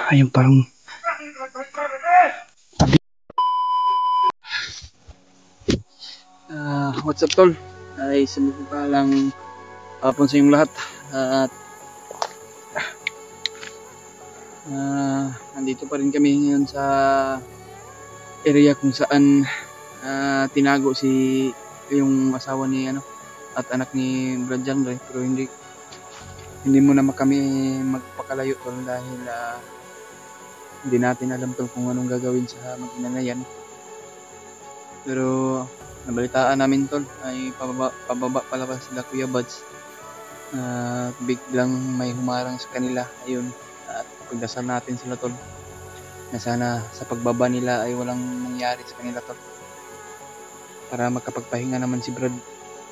Ayun parang what's up tol? Ay sumupalang hapon sa inyong lahat. At nandito pa rin kami ngayon sa area kung saan tinago si yung asawa ni at anak ni Brad Janre, pero hindi muna kami magpakalayo tol dahil hindi natin alam tol kung anong gagawin sa mag-ina na yan. Pero nabalitaan namin tol ay pababa palabas sila Kuya Buds. Biglang may humarang sa kanila. Ayun, at pagdasal natin sila tol na sana sa pagbaba nila ay walang nangyari sa kanila tol, para makapagpahinga naman si Brad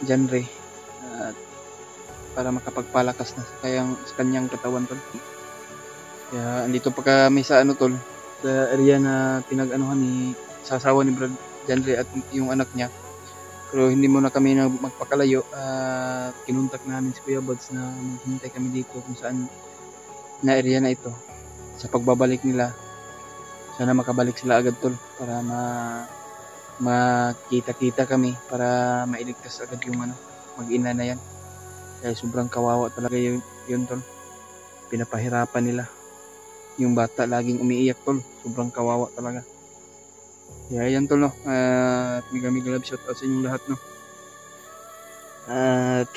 Janre at para makapagpalakas na sa kanyang katawan tol. Kaya andito pa kami sa tol, sa area na pinag-anuhan ni sa asawa ni Brad Janre at yung anak niya. Pero hindi muna kami magpakalayo. Kinuntak namin si Kuya Buds na maghintay kami dito kung saan na area na ito. Sa pagbabalik nila, sana makabalik sila agad tol para makita-kita kami, para mailigtas agad yung mag-ina na yan. Kaya sobrang kawawa talaga yun tol. Pinapahirapan nila yung bata, laging umiiyak tol. Sobrang kawawa talaga. Kaya yan tol no. At may love shoutout sa inyong lahat no. At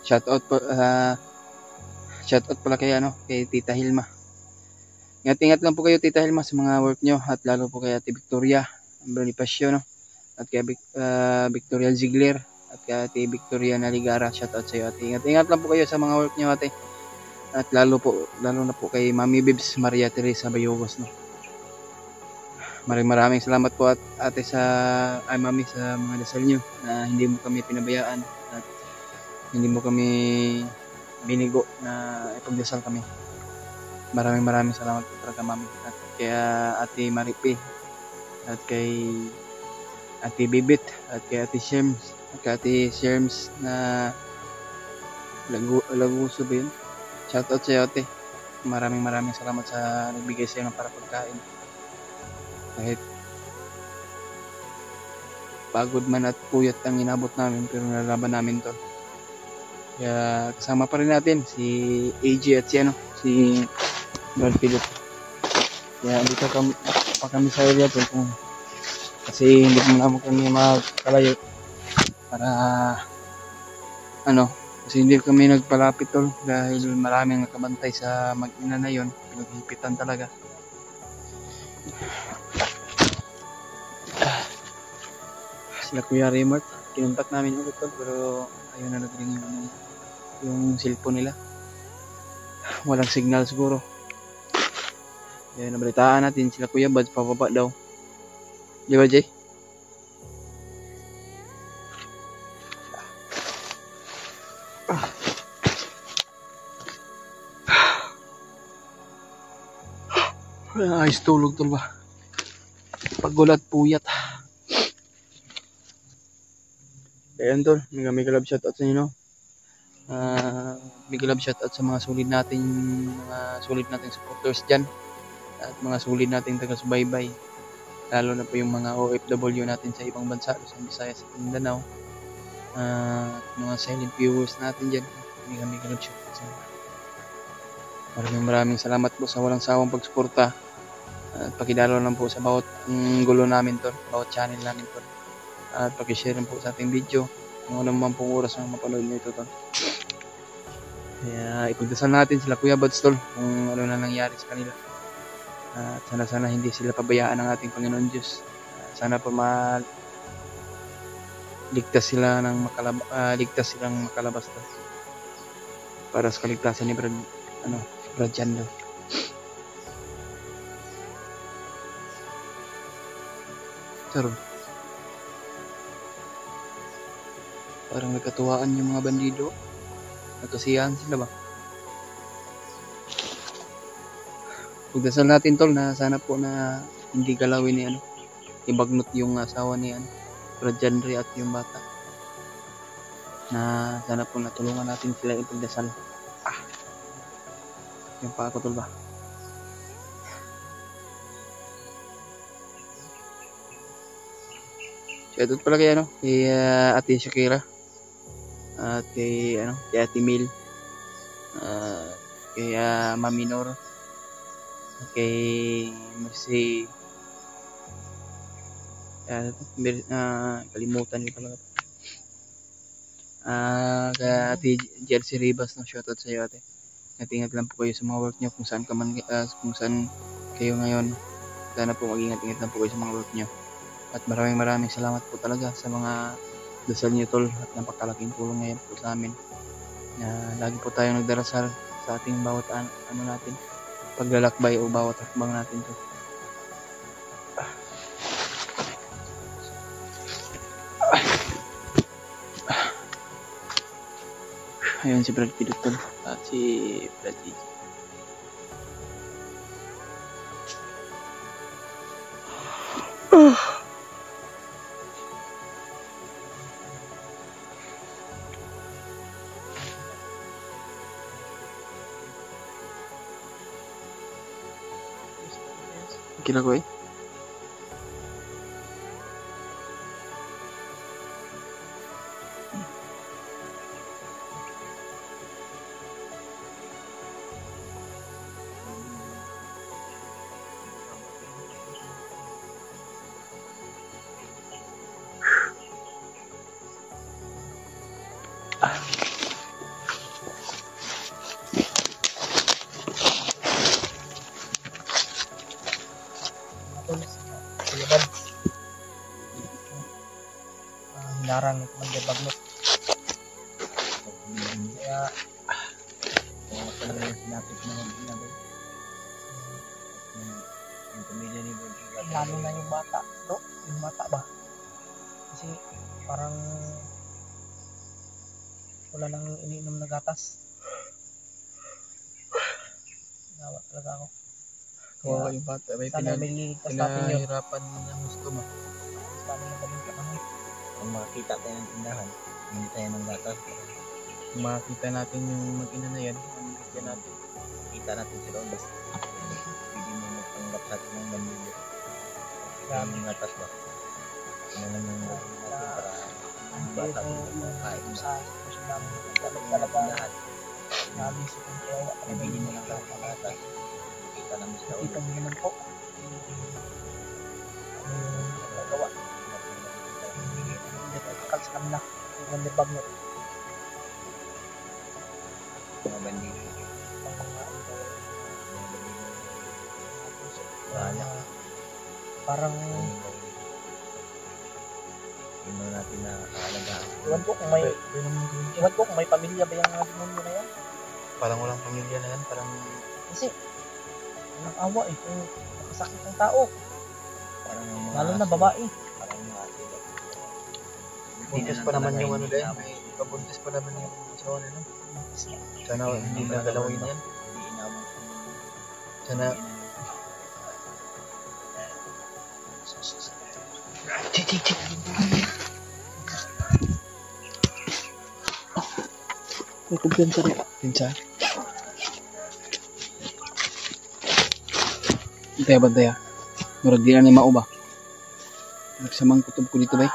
shoutout pala kay Tita Hilma. Ingat-ingat lang po kayo Tita Hilma sa mga work nyo, at lalo po kay Ate Victoria Bonifacio no, at kay Victoria Ziegler, at kay Ate Victoria Naligara. Shoutout sa iyo ate. Ingat-ingat lang po kayo sa mga work nyo ate. At lalo na po kay Mami Bibs Maria Teresa Bayogos no. Maraming salamat po at ate mami sa mga dasal nyo na hindi mo kami pinabayaan at hindi mo kami binigo na ipagdasal kami. Maraming salamat po talaga mami, at kaya ate Maripe, at kay ate Bibit, at kay ate Shems, at kay ate Shems na Laguso ba yun? Shoutout sa iyo ate. Maraming salamat sa nagbigay sa iyo ng para pagkain. Kahit pagod man at puyat ang inabot namin, pero nalalaban namin to. Kaya kasama pa rin natin si AJ at si Brad Philip. Kaya dito pa kami sa area to kasi hindi naman kami magkalayo para kasi hindi kami nagpalapit tol dahil maraming nakabantay sa mag-ina na yun. Pinaghipitan talaga. Sila Kuya Raymart, kinuntak namin ulit tol, pero ayun na nagring yung cellphone nila. Walang signal siguro. Kaya nabalitaan natin sila Kuya Buds pababa daw. Di ba Jay? Ayos tulog tol ba? Pagulat puyat. Ayan tol, may love shoutout sa inyo no. May love shoutout sa mga solid nating supporters dyan, at mga solid nating taga-subaybay, lalo na po yung mga OFW natin sa ibang bansa, sa Visayas at Mindanao, at mga silent viewers natin dyan. May love shoutout sa inyo. Maraming salamat po sa walang sawang pagsuporta, at pakidalo lang po sa bawat gulo namin tol, bawat channel namin tol. At pakishare rin po sa ating video kung ano man pong oras na mapanood nyo ito tol. Kaya ipagdasal natin sila Kuya Buds tol kung ano na nangyari sa kanila. At sana hindi sila pabayaan ng ating Panginoon Diyos. Sana po ligtas silang makalabas tol, para sa kaligtasan ni Brad Janre. Charot. Parang nagkatuwaan yung mga bandido. Nagkasiyahan sila ba? Pagdasal natin tol na sana po na hindi galawin ni ibagnot yung asawa ni Brad Janre at yung bata. Na sana po natulungan natin sila ipagdasal. Yung pa ako tol ba. Shoutout pala kay kay Ate Shakira at kay kay Ate Mil, kay Mami Nor, kay Mercy, kalimutan ko talaga. Kay Ate Jersey Ribas, shoutout sa iyo ate. Ingat lang po kayo sa mga work nyo kung saan ka man, kung saan kayo ngayon. Sana po mag-ingat-ingat lang po kayo sa mga work nyo. At maraming salamat po talaga sa mga dasal niyo tol at napakalaking tulong ngayon po sa amin. Lagi po tayong nagdarasal sa ating bawat natin, paglalakbay o bawat hakbang natin tol. Ayun si Brad Pidot tol at si Brad Gigi. Kila ko Hinarang ng Commander Bagnot. Kaya sinapit na ginagawa. Yung pamilya ni Bagnot. Lalo na yung bata. No? Yung bata ba? Kasi parang wala nang iniinom na gatas. Nawa talaga ako. kawawa yung bata. Sana may liligtas natin yun. Pinahirapan ng gusto mo. Sana yung galing ka naman. Kung makakita tayo ng tindahan, hindi tayo ng gatas. Kung makakita natin yung mag-ina na yan, bigyan natin. Kita natin sila ulit. Pwede mo magpanggap sa atin ng ganito. Kaya yung gatas ba? Ano naman yung natin para ang bata kain sa sitwasyon namin. Talaga lahat. Namin sa kong kawawa. Nabili mo lang lahat ng gatas. Kita namin sila ulit. Kita mo naman po. Nagawa. Akal sa kanila yung Commander Bagnot. Mga bandito parang yun natin na kaalagaan. Iwan ko kung may pamilya ba yung mga demonyo na yan. Parang walang pamilya na yan. Parang kasi walang awa kung nakasakit ng tao, parang lalo na babae. Parang mga buntis pa naman yung dahil. May pabuntis pa naman yung asawa nila. Sana hindi na galawin yan. Sana may kumpiyansa rin. Pinsa? Bantaya. Murag di na ni mao ba? Nagsamang kutob ko dito bay.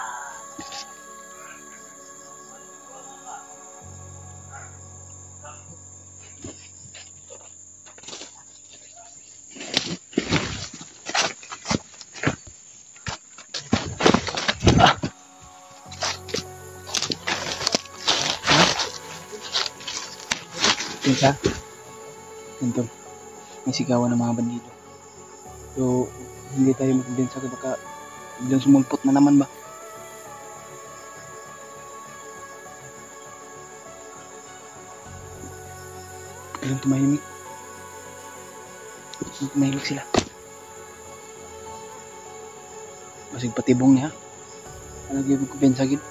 Pinsa? Tentol. May sigawan ng mga bandido. So, hindi tayo magpinsa ka baka biglang sumulpot na naman ba? Biglang tumahimik. Tumahimik sila. Basig patibong niya. Ano yung magpinsa gid?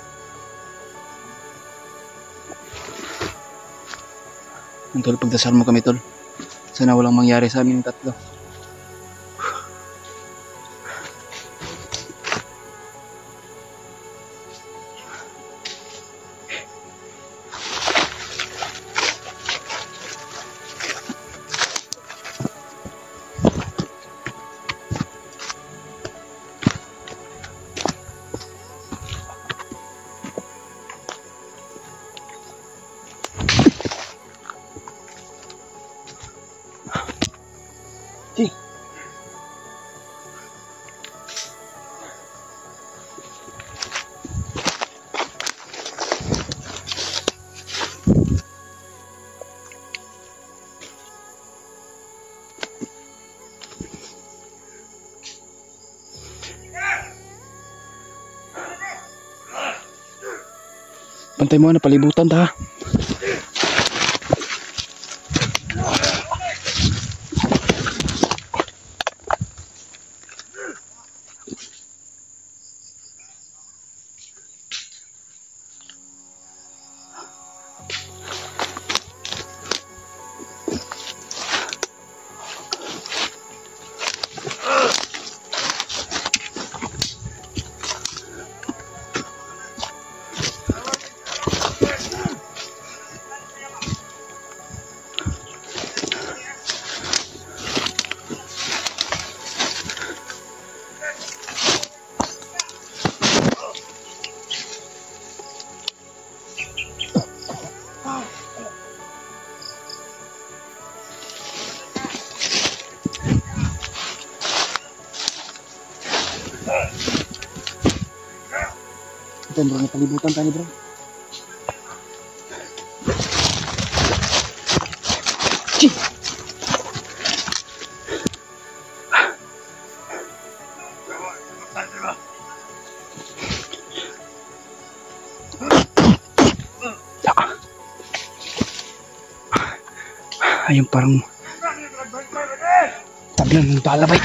Tol, pagdasal mo kami tol. Sana walang mangyari sa aming tatlo. Pantay mo na palibutan ta. Ito bro, napalibutan tayo bro. Chih! Ayun parang tablan ng talabay.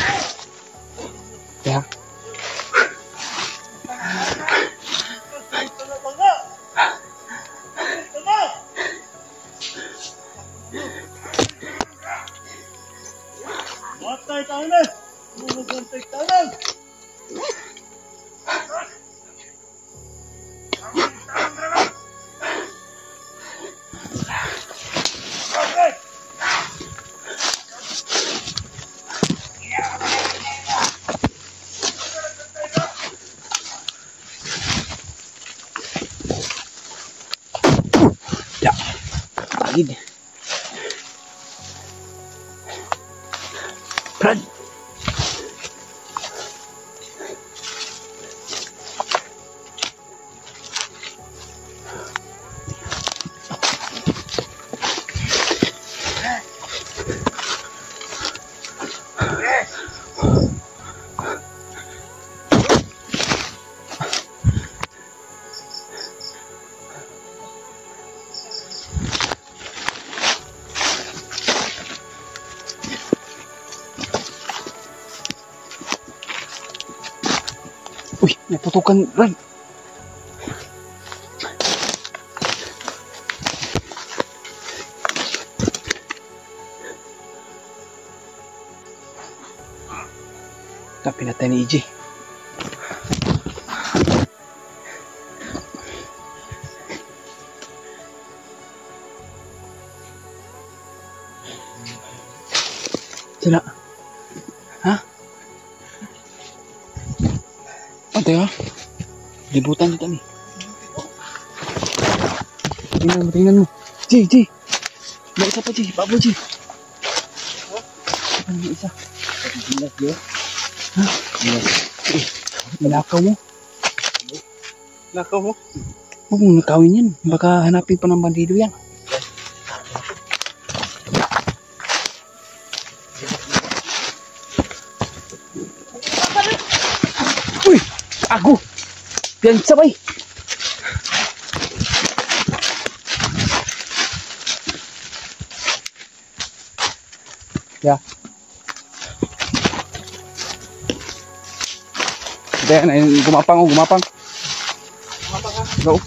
Ya. Matay tanan! Bumugantay tanan! Ya. Tagid. Brad. Uy, naputukan, Brad. Tapi natin ni EJ. Sila. Ha? Ate ha? Libutan dito ni. Tingnan mo. Ji. May isa pa, Ji. Babo, Ji. Ano may isa? Gilas, Jo. Ha? Gilas. Nakaw mo? Nakaw mo? Huwag mong nakawin yan. Baka hanapin pa ng bandido yan. Uy! Ako! Yan sabay! Ya. Then, gumapang. Gumapang ha? Go.